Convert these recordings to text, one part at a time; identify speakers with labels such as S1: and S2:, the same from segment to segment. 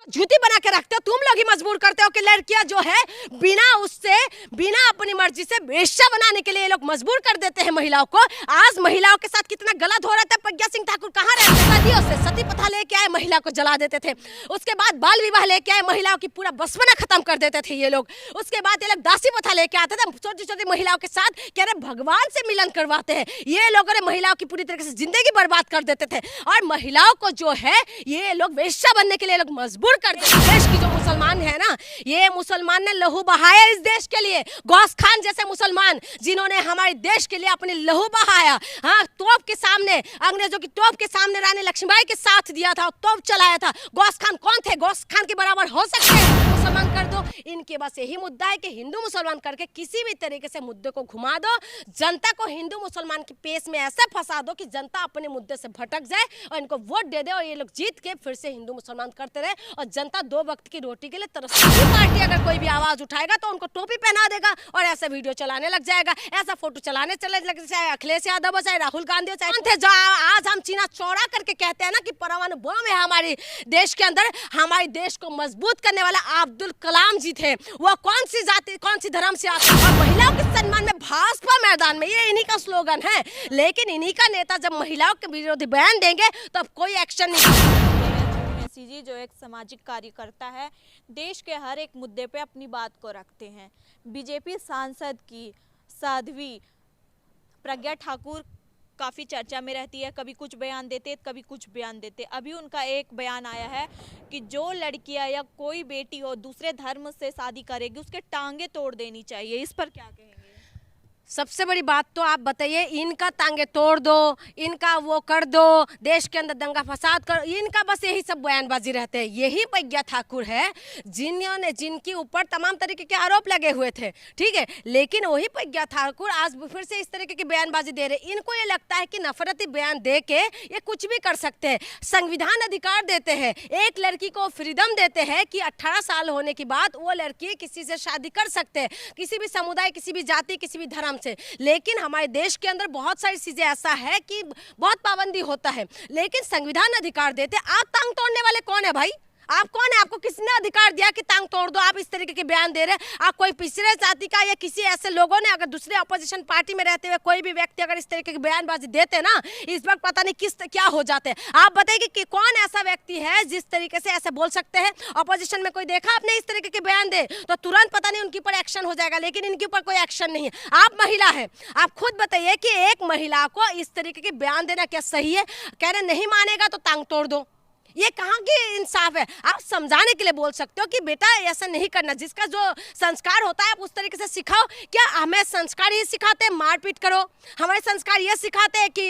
S1: झूठी बना के रखते हो, तुम लोग ही मजबूर करते हो कि लड़कियां जो है बिना अपनी मर्जी से वेश्या बनाने के लिए ये लोग मजबूर कर देते हैं महिलाओं को। आज महिलाओं के साथ कितना गलत हो रहा था। प्रज्ञा सिंह ठाकुर कहाँ रहते थे? सदियों से सती प्रथा लेके आए, महिला को जला देते थे। उसके बाद बाल विवाह लेके आए, महिलाओं की पूरा बसवना खत्म कर देते थे ये लोग। उसके बाद ये लोग दासी प्रथा लेके आते थे छोटी छोटी महिलाओं के साथ, कह रहे भगवान से मिलन करवाते हैं। ये लोग महिलाओं की पूरी तरीके से जिंदगी बर्बाद कर देते थे और महिलाओं को जो है ये लोग वेश्या बनने के लिए लोग मजबूर कर देते। देश की जो मुसलमान है ना, ये मुसलमान ने लहू बहाया इस देश के लिए। गौस खान जैसे मुसलमान जिन्होंने हमारे देश के लिए अपने लहू बहाया, हाँ, तोप के सामने, अंग्रेजों की तोप के सामने रानी लक्ष्मीबाई के साथ दिया था, तोप चलाया था। गौस खान कौन थे? गौस खान के बराबर हो सकते हैं? मुसलमान कर दो। इनके बस यही मुद्दा है कि हिंदू मुसलमान करके किसी भी तरीके से मुद्दे को घुमा दो, जनता को हिंदू मुसलमान के पेश में ऐसे फंसा दो कि जनता अपने मुद्दे से भटक जाए और इनको वोट दे दे और ये लोग जीत के फिर से हिंदू मुसलमान करते रहे और जनता दो वक्त की रोटी के लिए तरसती है। पार्टी अगर कोई भी आवाज उठाएगा तो उनको टोपी पहना देगा और ऐसा वीडियो चलाने लग जाएगा, ऐसा फोटो चलाने चले लग, चाहे अखिलेश यादव हो, चाहे राहुल गांधी हो, चाहे आज हम चीना चौड़ा करके कहते हैं ना कि परमाणु बम है हमारे देश के अंदर। हमारे देश को मजबूत करने वाला अब्दुल कलाम जी थे। वो कौन सी जाति, कौन सी धर्म से आते हैं? और महिलाओं के सम्मान में भाजपा मैदान में, ये इन्हीं का स्लोगन है। लेकिन इन्हीं का नेता जब महिलाओं के विरोधी बयान देंगे तो अब कोई एक्शन नहीं।
S2: जी जो एक सामाजिक कार्यकर्ता है, देश के हर एक मुद्दे पे अपनी बात को रखते हैं। बीजेपी सांसद की साध्वी प्रज्ञा ठाकुर काफ़ी चर्चा में रहती है, कभी कुछ बयान देते, कभी कुछ बयान देते। अभी उनका एक बयान आया है कि जो लड़कियां या कोई बेटी हो दूसरे धर्म से शादी करेगी उसके टांगे तोड़ देनी चाहिए। इस पर क्या कहेंगे?
S1: सबसे बड़ी बात तो आप बताइए, इनका टांगे तोड़ दो, इनका वो कर दो, देश के अंदर दंगा फसाद करो, इनका बस यही सब बयानबाजी रहते हैं। यही प्रज्ञा ठाकुर है जिन्होंने, जिनके ऊपर तमाम तरीके के आरोप लगे हुए थे, ठीक है। लेकिन वही प्रज्ञा ठाकुर आज फिर से इस तरीके की बयानबाजी दे रहे। इनको ये लगता है कि नफरती बयान दे के ये कुछ भी कर सकते हैं। संविधान अधिकार देते हैं, एक लड़की को फ्रीडम देते हैं कि 18 साल होने के बाद वो लड़की किसी से शादी कर सकते हैं, किसी भी समुदाय, किसी भी जाति, किसी भी धर्म से। लेकिन हमारे देश के अंदर बहुत सारी चीजें ऐसा है कि बहुत पाबंदी होता है, लेकिन संविधान अधिकार देते। आप टांग तोड़ने वाले कौन है भाई? आप कौन है? आपको किसने अधिकार दिया कि टांग तोड़ दो? आप इस तरीके के बयान दे रहे हैं। आप कोई पिछड़े जाति का या किसी ऐसे लोगों ने, अगर दूसरे अपोजिशन पार्टी में रहते हुए कोई भी व्यक्ति अगर इस तरीके की बयानबाजी देते ना, इस वक्त पता नहीं किस क्या हो जाते। आप बताइए कि कौन ऐसा व्यक्ति है जिस तरीके से ऐसे बोल सकते हैं? अपोजिशन में कोई देखा आपने इस तरीके के बयान दे तो तुरंत पता नहीं उनके ऊपर एक्शन हो जाएगा, लेकिन इनके ऊपर कोई एक्शन नहीं है। आप महिला है, आप खुद बताइए कि एक महिला को इस तरीके के बयान देना क्या सही है? कह रहे नहीं मानेगा तो टांग तोड़ दो, ये कहाँ की इंसाफ है? आप समझाने के लिए बोल सकते हो कि बेटा ऐसा नहीं करना, जिसका जो संस्कार होता है आप उस तरीके से सिखाओ। क्या हमें संस्कार ये सिखाते हैं मारपीट करो? हमारे संस्कार ये सिखाते हैं कि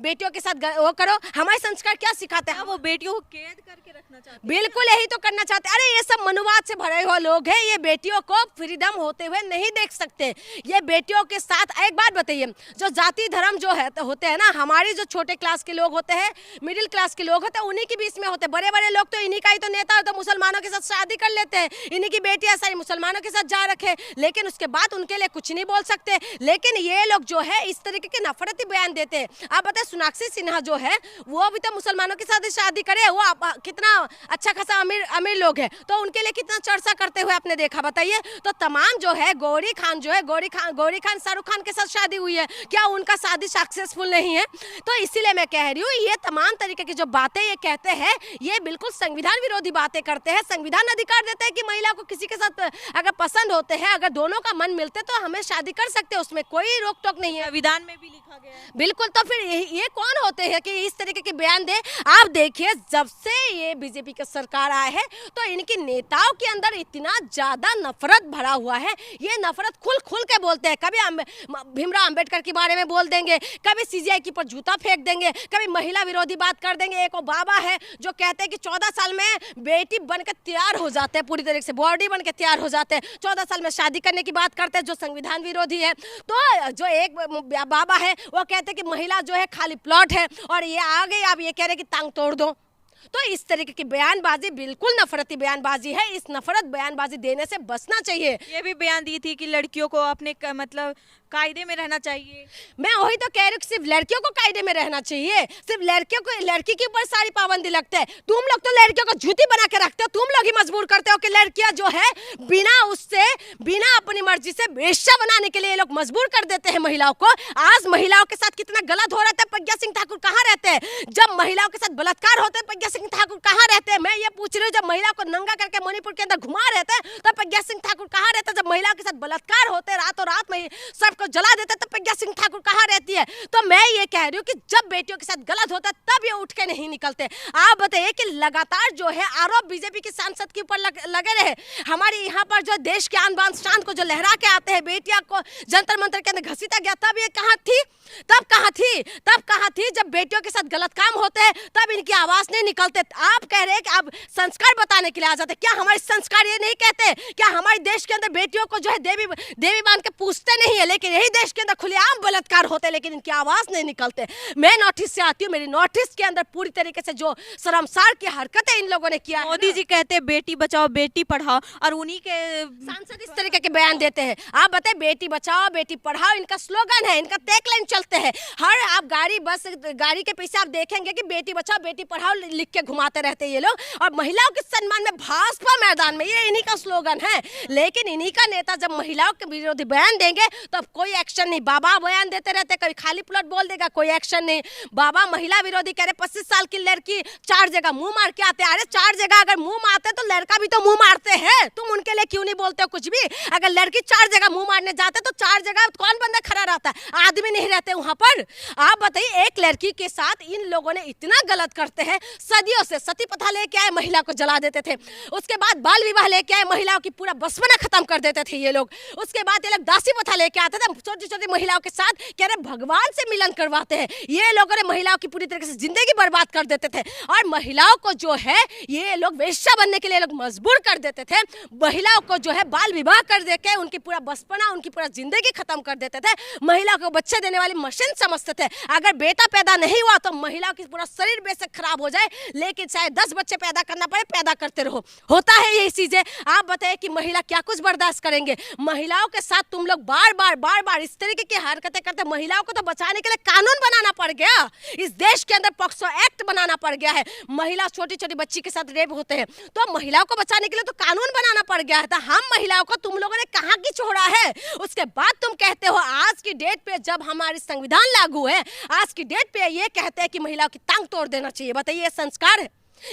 S1: बेटियों के साथ वो करो? हमारे संस्कार क्या सिखाते हैं?
S2: वो बेटियों को कैद करके रखना चाहते हैं।
S1: बिल्कुल यही तो करना चाहते हैं। अरे ये सब मनुवाद से भरे हुए लोग हैं, ये बेटियों को फ्रीडम होते हुए नहीं देख सकते। ये बेटियों के साथ एक बात बताइए, जो जाति धर्म जो है होते हैं ना, हमारी जो छोटे क्लास के लोग होते हैं, मिडिल क्लास के लोग होते हैं, उन्हीं के बीच होते। बड़े बड़े लोग तो इन्हीं का ही तो नेता होता है, मुसलमानों के साथ शादी कर लेते हैं, इन्हीं की बेटियां सारी मुसलमानों के साथ जा रखे, लेकिन उसके बाद उनके लिए कुछ नहीं बोल सकते। लेकिन ये लोग जो है इस तरीके के नफरती बयान देते हैं। आप बताए सोनाक्षी सिन्हा जो है वो भी तो मुसलमानों के साथ शादी करे, वो कितना अच्छा खासा अमीर लोग है, तो उनके लिए कितना चर्चा करते हुए आपने देखा? बताइए। तो तमाम जो है गौरी खान जो है, गौरी खान शाहरुख खान के साथ शादी हुई है, क्या उनका शादी सक्सेसफुल नहीं है? तो इसीलिए मैं कह रही हूँ ये तमाम तरीके की जो बातें ये कहते हैं ये बिल्कुल संविधान विरोधी बातें करते हैं। संविधान अधिकार देता है कि महिला को किसी के साथ अगर पसंद होते हैं, अगर दोनों का मन मिलते तो हमें शादी कर सकते हैं, उसमें कोई रोक टोक नहीं है।
S2: संविधान में भी लिखा गया है।
S1: बिल्कुल। तो फिर ये कौन होते हैं कि इस तरीके के बयान दे? आप देखिए जब से ये बीजेपी की सरकार आए है तो इनके नेताओं के अंदर इतना ज्यादा नफरत भरा हुआ है। ये नफरत खुल के बोलते हैं। कभी भीमराव अंबेडकर के बारे में बोल देंगे, कभी सीजीआई के ऊपर जूता फेंक देंगे, कभी महिला विरोधी बात कर देंगे। एक बाबा है जो कहते हैं कि 14 साल में बेटी बनकर तैयार हो जाते हैं, पूरी तरीके से बॉडी बनकर तैयार हो जाते हैं, 14 साल में शादी करने की बात करते हैं, जो संविधान विरोधी है। तो जो एक बाबा है वो कहते हैं कि महिला जो है खाली प्लॉट है, और ये आ गई आप ये कह रहे हैं कि टांग तोड़ दो। तो इस तरीके की बयानबाजी बिल्कुल नफरती बयानबाजी है। इस नफरत बयानबाजी देने से बचना चाहिए।
S2: ये भी बयान दी थी कि लड़कियों को अपने मतलब कायदे में रहना चाहिए।
S1: मैं वही तो कह रही हूँ कि सिर्फ लड़कियों को कायदे में रहना चाहिए, सिर्फ लड़कियों को, लड़की के ऊपर सारी पाबंदी लगते हैं। तुम लोग तो लड़कियों को झूठी बना के रखते हो, तुम लोग ही मजबूर करते हो कि लड़कियां जो है बिना अपनी मर्जी से वेश्या बनाने के लिए ये लोग मजबूर कर देते हैं महिलाओं को। आज महिलाओं के साथ कितना गलत हो रहा था। प्रज्ञा सिंह ठाकुर कहाँ रहते हैं जब महिलाओं के साथ बलात्कार होते हैं? प्रज्ञा सिंह ठाकुर कहाँ रहते हैं? मैं ये पूछ रही हूँ, जब महिला को नंगा करके मणिपुर के अंदर घुमा रहते हैं तो प्रज्ञा सिंह ठाकुर कहाँ रहते हैं? जब महिलाओं के साथ बलात्कार होते हैं, रातों रात में सबको जला देते हैं, तो प्रज्ञा सिंह ठाकुर कहाँ रहती है? तो मैं ये कह रही हूँ कि जब बेटियों के साथ गलत होता है तब ये उठ के नहीं निकलते। आप बताइए कि लगातार जो है आरोप बीजेपी के सांसद के ऊपर लगे रहे। हमारे यहाँ पर जो देश के आन बान शान को जो लहरा के आते हैं, बेटियां को जंतर मंतर के अंदर घसीटा गया, तब ये कहाँ थी? तब कहाँ थी जब बेटियों के साथ गलत काम होते हैं तब इनकी आवाज नहीं निकलते। आप कह रहे हैं कि आप संस्कार बताने के लिए आ जाते, क्या हमारे संस्कार ये नहीं कहते? क्या हमारे देश के अंदर बेटियों को जो है देवी मान के पूछते नहीं है? लेकिन यही देश के अंदर खुलेआम बलात्कार होते, लेकिन इनकी आवाज नहीं निकलते। मैं नॉर्थ ईस्ट से आती हूँ, मेरी नॉर्थ ईस्ट के अंदर पूरी तरीके से जो शर्मसार की हरकतें इन लोगों ने किया।
S2: मोदी जी कहते हैं बेटी बचाओ बेटी पढ़ाओ, और उन्हीं के
S1: सांसद इस तरीके के बयान देते हैं। आप बताए, बेटी बचाओ बेटी पढ़ाओ इनका स्लोगन है, इनका टैगलाइन चलते हैं। हर आप गाड़ी के पीछे आप देखेंगे कि बेटी बचाओ बेटी पढ़ाओ लिख के घुमाते रहते हैं ये लोग। और महिलाओं के सम्मान में भाजपा मैदान में, ये इन्हीं का स्लोगन है। लेकिन इन्हीं का नेता जब महिलाओं के विरोधी बयान देंगे तो अब कोई एक्शन नहीं। बाबा बयान देते रहते, कभी खाली प्लॉट बोल देगा, कोई एक्शन नहीं। बाबा महिला विरोधी कह रहे, 25 साल की लड़की 4 जगह मुंह मार के आते। अरे 4 जगह अगर मुंह मारते तो लड़का भी तो मुंह मारते हैं, तुम उनके लिए क्यों नहीं बोलते हो कुछ भी? अगर लड़की 4 जगह मुंह मारने जाते तो 4 जगह कौन बंदा खड़ा रहता है? आदमी नहीं रहते वहां पर। आप बताइए, एक लड़की के साथ इन लोगों ने इतना गलत करते हैं। सदियों से सती प्रथा लेके आए, महिला को जला देते थे। उसके बाद बाल विवाह लेके आए, महिलाओं की पूरा बसपना खत्म कर देते थे ये लोग। उसके बाद ये लोग दासी प्रथा लेके आते थे, छोटी छोटी महिलाओं के साथ कह रहे भगवान से मिलन करवाते हैं। ये लोगों ने महिलाओं की पूरी तरीके से जिंदगी बर्बाद कर देते थे। और महिलाओं को जो है ये लोग वेश्या बनने के लिए लोग मजबूर कर देते थे। महिलाओं को जो है बाल विवाह कर देके उनकी पूरा बचपना, उनकी पूरा जिंदगी खत्म कर देते थे। महिला को बच्चे देने वाली मशीन समझते थे। अगर बेटा पैदा नहीं हुआ तो महिला की पूरा शरीर बेशक खराब हो जाए, लेकिन चाहे 10 बच्चे पैदा करना पड़े, पैदा करते रहो। होता है यही चीजें। आप बताइए कि महिला क्या कुछ बर्दाश्त करेंगे? महिलाओं के साथ तुम लोग बार बार इस तरीके की हरकतें करते। महिलाओं को तो बचाने के लिए कानून बनाना पड़ गया। इस देश के अंदर पॉक्सो एक्ट बनाना पड़ गया है। महिला छोटी छोटी बच्ची के साथ रेप होते हैं तो महिलाओं को बचाने के लिए तो कानून बनाना पड़ गया है। तो हम महिलाओं को तुम लोगों ने कहाँ की छोड़ा है? उसके बाद तुम कहते हो आज की डेट पे जब हमारी संविधान लागू है, आज की डेट पे ये कहते हैं कि महिलाओं की टांग तोड़ देना चाहिए। बताइए, ये संस्कार है?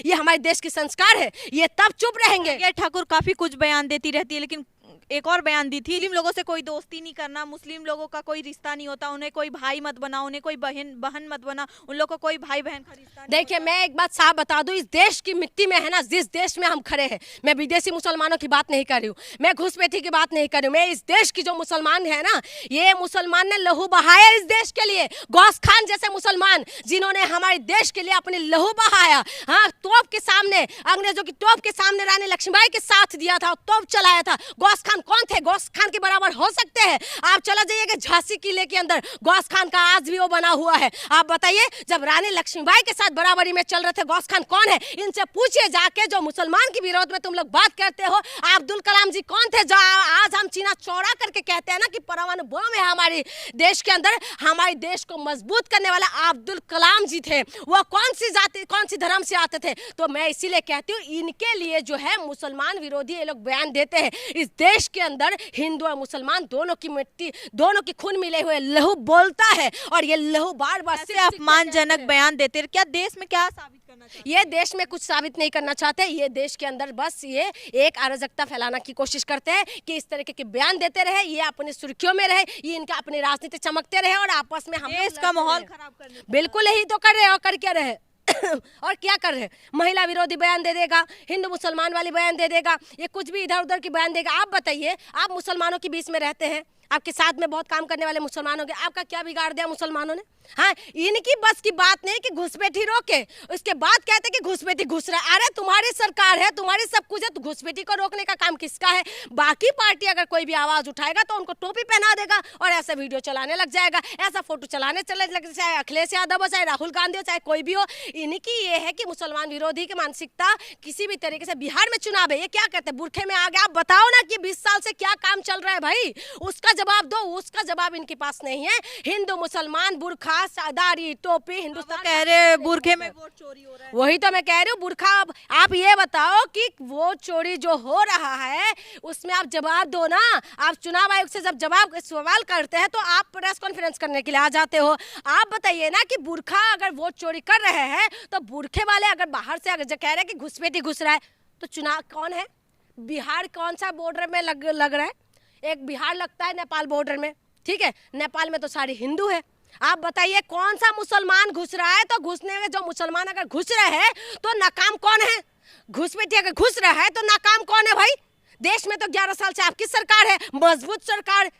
S1: ये हमारे देश की संस्कार है? ये तब चुप रहेंगे।
S2: ये ठाकुर काफी कुछ बयान देती रहती है, लेकिन एक और बयान दी थी, मुस्लिम लोगों से कोई दोस्ती नहीं करना, मुस्लिम लोगों का कोई रिश्ता नहीं होता, उन्हें कोई भाई मत बना, उन्हें कोई बहन मत बना, उन लोगों को कोई भाई बहन का रिश्ता नहीं।
S1: देखिए, मैं एक बात साफ बता दूं, इस देश की मिट्टी में है ना, जिस देश में हम खड़े हैं, मैं विदेशी मुसलमानों की बात नहीं कर रही हूँ, मैं घुसपैठी की बात नहीं कर रही हूँ। मैं इस देश की जो मुसलमान है ना, ये मुसलमान ने लहू बहाया इस देश के लिए। गौस खान जैसे मुसलमान जिन्होंने हमारे देश के लिए अपने लहू बहाया, हाँ, तोप के सामने, अंग्रेजों की तोप के सामने रानी लक्ष्मीबाई के साथ दिया था, तोप चलाया था। गौस खान कौन थे? गौस खान के बराबर हो सकते हैं? आप चला जाइएगा झांसी किले के अंदर, गौस खान का आज भी वो बना हुआ है। आप बताइए, जब रानी लक्ष्मीबाई के साथ बराबरी में चल रहे थे, गौस खान कौन है? इनसे पूछिए जाके, जो मुसलमान के विरोध में तुम लोग बात करते हो। अब्दुल कलाम जी कौन थे? जो आज हम चीना चौड़ा करके कहते हैं ना कि परमाणु बम है हमारे देश के अंदर, हमारे देश को मजबूत करने वाला अब्दुल कलाम जी थे। वो कौन सी जाति, कौन सी धर्म से आते थे? तो मैं इसीलिए कहती हूँ, इनके लिए जो है मुसलमान विरोधी ये लोग बयान देते हैं। इस देश के अंदर हिंदू और मुसलमान दोनों की मिट्टी, दोनों की खून मिले हुए लहू बोलता है, और ये लहू बार बार
S2: ऐसे अपमानजनक बयान देते हैं। क्या देश में क्या साबित करना चाहते हैं?
S1: ये देश में कुछ साबित नहीं करना चाहते। ये देश के अंदर बस ये एक अराजकता फैलाना की कोशिश करते हैं कि इस तरीके के बयान देते रहे, ये अपनी सुर्खियों में रहे, ये इनका अपनी राजनीति चमकते रहे और आपस में हम
S2: देश का माहौल खराब करने।
S1: बिल्कुल यही तो कर रहे हैं। और कर क्या रहे और क्या कर रहे हैं? महिला विरोधी बयान दे देगा, हिंदू मुसलमान वाली बयान दे देगा, ये कुछ भी इधर उधर की बयान देगा। आप बताइए, आप मुसलमानों के बीच में रहते हैं, आपके साथ में बहुत काम करने वाले मुसलमान होंगे, आपका क्या बिगाड़ दिया मुसलमानों ने? हाँ, इनकी बस की बात नहीं कि घुसपैठी रोके, उसके बाद कहते हैं कि घुसपैठी घुस रहा है। अरे तुम्हारी सरकार है, तुम्हारी सब कुछ है, तो घुसपैठी को रोकने का काम किसका है? बाकी पार्टी अगर कोई भी आवाज उठाएगा तो उनको टोपी पहना देगा और ऐसा वीडियो चलाने लग जाएगा, ऐसा फोटो चलाने चले लग, चाहे अखिलेश यादव हो, चाहे राहुल गांधी हो, चाहे कोई भी हो। इनकी ये है कि मुसलमान विरोधी की मानसिकता किसी भी तरीके से। बिहार में चुनाव है, ये क्या कहते हैं, बुरखे में आ गए। आप बताओ ना कि 20 साल से क्या काम चल रहा है भाई, उसका जवाब दो। उसका जवाब इनके पास नहीं है। हिंदू मुसलमान, बुरखा, सादारी, टोपी, हिंदुस्तान
S2: कह रहे बुरखे में वोट चोरी हो रहा है।
S1: वही तो मैं कह रही हूँ, बुरखा। आप ये बताओ कि वोट चोरी जो हो रहा है उसमें आप जवाब दो ना। आप चुनाव आयोग से जब जवाब सवाल करते हैं तो आप प्रेस कॉन्फ्रेंस करने के लिए आ जाते हो। आप बताइए ना कि बुरखा अगर वोट चोरी कर रहे हैं तो बुरखे वाले अगर बाहर से अगर कह रहे हैं कि घुसपैठी घुस रहा है, तो चुनाव कौन है? बिहार कौन सा बॉर्डर में लग रहा है? एक बिहार लगता है नेपाल बॉर्डर में, ठीक है। नेपाल में तो सारे हिंदू है। आप बताइए कौन सा मुसलमान घुस रहा है? तो घुसने में जो मुसलमान अगर घुस रहे हैं तो नाकाम कौन है? घुसपैठी अगर घुस रहा है तो नाकाम कौन है भाई? देश में तो 11 साल से आपकी सरकार है, मजबूत सरकार,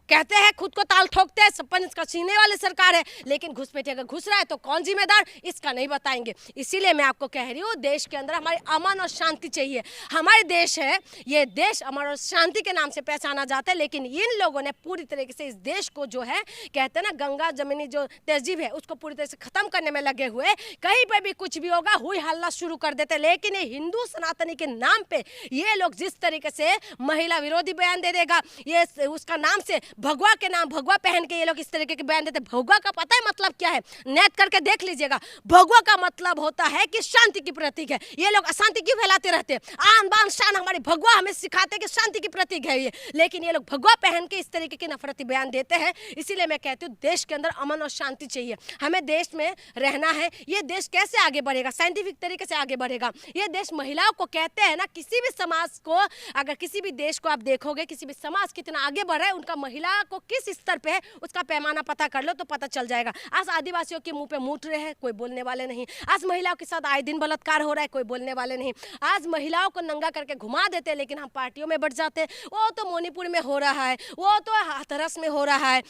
S1: कहते हैं खुद को ताल ठोकते हैं, सपन इसका सीने वाली सरकार है, लेकिन घुसपैठी अगर घुस रहा है तो कौन जिम्मेदार, इसका नहीं बताएंगे। इसीलिए मैं आपको कह रही हूँ, देश के अंदर हमारी अमन और शांति चाहिए। हमारे देश है, ये देश अमन और शांति के नाम से पहचाना जाता है, लेकिन इन लोगों ने पूरी तरीके से इस देश को जो है, कहते हैं ना गंगा जमीनी जो तहजीब है उसको पूरी तरह से खत्म करने में लगे हुए। कहीं पर भी कुछ भी होगा हुई हल्ला शुरू कर देते। लेकिन ये हिंदू सनातनी के नाम पे ये लोग जिस तरीके से महिला विरोधी बयान दे देगा, ये उसका नाम से भगवा के नाम भगवा पहन के ये लोग इस तरीके के बयान देते। भगवा का पता है मतलब क्या है? नेट करके देख लीजिएगा। भगवा का मतलब होता है कि शांति की प्रतीक है। ये लोग अशांति क्यों फैलाते रहते हैं? आन बान शान हमारी भगवा हमें सिखाते हैं कि शांति की प्रतीक है ये, लेकिन ये लोग भगवा पहन के इस तरीके के नफरती बयान देते हैं। इसीलिए मैं कहती हूँ देश के अंदर अमन और शांति चाहिए, हमें देश में रहना है। ये देश कैसे आगे बढ़ेगा? साइंटिफिक तरीके से आगे बढ़ेगा। ये देश महिलाओं को, कहते हैं ना, किसी भी समाज को, अगर किसी भी देश को आप देखोगे, किसी भी समाज कितना आगे बढ़ रहा है, उनका महिला को किस स्तर पे है उसका पैमाना पता कर लो तो पता चल जाएगा। आज आदिवासियों के मुंह पे मूत रहे हैं, कोई बोलने वाले नहीं। आज महिलाओं के साथ आए दिन बलात्कार हो रहा है, कोई बोलने वाले नहीं। आज महिलाओं को नंगा करके घुमा देते हैं, लेकिन हम पार्टियों में बढ़ जाते हैं। वो तो मणिपुर में हो रहा है, वो तो हाथरस में हो रहा है,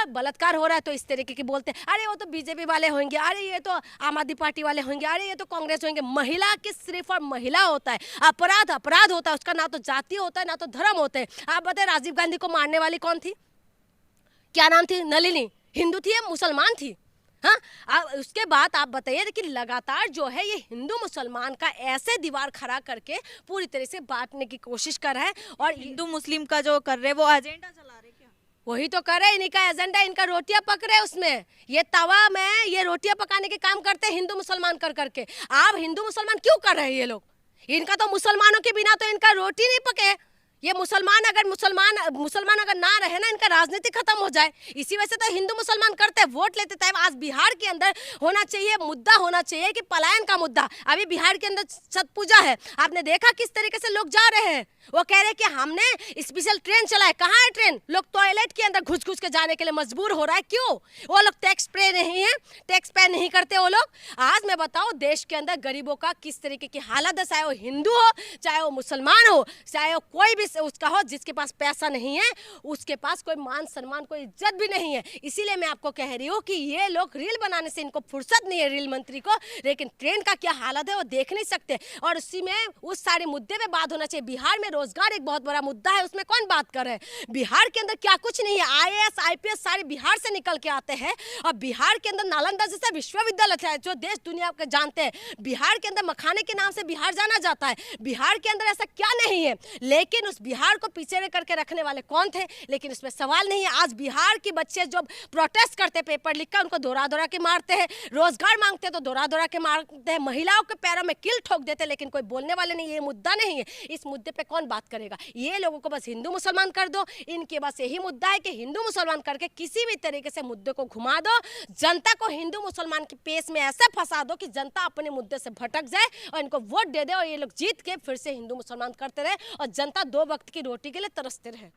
S1: बलात्कार हो रहा है तो इस तरीके की बोलते हैं, अरे वो तो बीजेपी वाले होंगे, अरे ये तो आम आदमी पार्टी वाले होंगे, अरे ये तो कांग्रेस होंगे। महिला की सिर्फ और महिला होता है, अपराध अपराध होता है, उसका ना तो जाति होता है ना तो धर्म होते हैं। आप बताए राजीव गांधी को मारने वाली कौन थी? क्या नाम थी? नलिनी। हिंदू थी या मुसलमान थी? हाँ, उसके बाद आप बताइए कि लगातार जो है ये हिंदू मुसलमान का ऐसे दीवार खड़ा करके पूरी तरह से बांटने की कोशिश कर रहा है। और
S2: हिंदू मुस्लिम का जो कर रहे वो एजेंडा चला रहे क्या?
S1: वही तो कर रहे हैं, इनका एजेंडा, इनका रोटियां पक रहे हैं उसमें। ये तवा में ये रोटियां पकाने के काम करते हैं हिंदू मुसलमान कर करके। आप हिंदू मुसलमान क्यों कर रहे हैं ये लोग? इनका तो मुसलमानों के बिना तो इनका रोटी नहीं पके। ये मुसलमान अगर ना रहे ना, इनका राजनीति खत्म हो जाए। इसी वजह से तो हिंदू मुसलमान करते हैं, वोट लेते थे। आज बिहार के अंदर होना चाहिए, मुद्दा होना चाहिए कि पलायन का मुद्दा। अभी बिहार के अंदर छठ पूजा है, आपने देखा किस तरीके से लोग जा रहे हैं। वो कह रहे हैं कि हमने स्पेशल ट्रेन चलाए। कहाँ है ट्रेन? लोग टॉयलेट के अंदर घुस घुस के जाने के लिए मजबूर हो रहा है। क्यों? वो लोग टैक्स पे नहीं है, टैक्स पे नहीं करते वो लोग। आज मैं बताऊं देश के अंदर गरीबों का किस तरीके की हालत है, चाहे वो हिंदू हो, चाहे वो मुसलमान हो, चाहे वो कोई भी उसका हो। जिसके पास पैसा नहीं है उसके पास कोई मान सम्मान, कोई इज्जत भी नहीं है। इसीलिए मैं आपको कह रही हूँ कि ये लोग रील बनाने से इनको फुर्सत नहीं है, रील मंत्री को, लेकिन ट्रेन का क्या हालत है वो देख नहीं सकते। और उसी में उस सारे मुद्दे पे बात होना चाहिए। बिहार में रोजगार एक बहुत बड़ा मुद्दा है, उसमें कौन बात कर रहे हैं? बिहार के अंदर क्या कुछ नहीं है। IAS IPS सारे बिहार से निकल के आते हैं। और बिहार के अंदर नालंदा जैसा विश्वविद्यालय है जो देश दुनिया के जानते हैं। बिहार के अंदर मखाने के नाम से बिहार जाना जाता है। बिहार के अंदर ऐसा क्या नहीं है, लेकिन उस बिहार को पीछे करके रखने वाले कौन थे? लेकिन इसमें सवाल नहीं है। आज बिहार के बच्चे जो प्रोटेस्ट करते पेपर लिखकर, उनको दौड़ा दौड़ा के मारते हैं। रोजगार मांगते तो दौड़ा दौड़ा के मारते हैं। महिलाओं के पैरों में कील ठोक देते हैं, लेकिन कोई बोलने वाले नहीं। ये मुद्दा नहीं है, इस मुद्दे पे कौन बात करेगा? ये लोगों को बस हिंदू मुसलमान कर दो। इनके बस यही मुद्दा है कि हिंदू मुसलमान करके किसी भी तरीके से मुद्दे को घुमा दो, जनता को हिंदू मुसलमान की पेश में ऐसे फंसा दो कि जनता अपने मुद्दे से भटक जाए और इनको वोट दे दे और ये लोग जीत के फिर से हिंदू मुसलमान करते रहे और जनता 2 वक्त की रोटी के लिए तरसते रहे।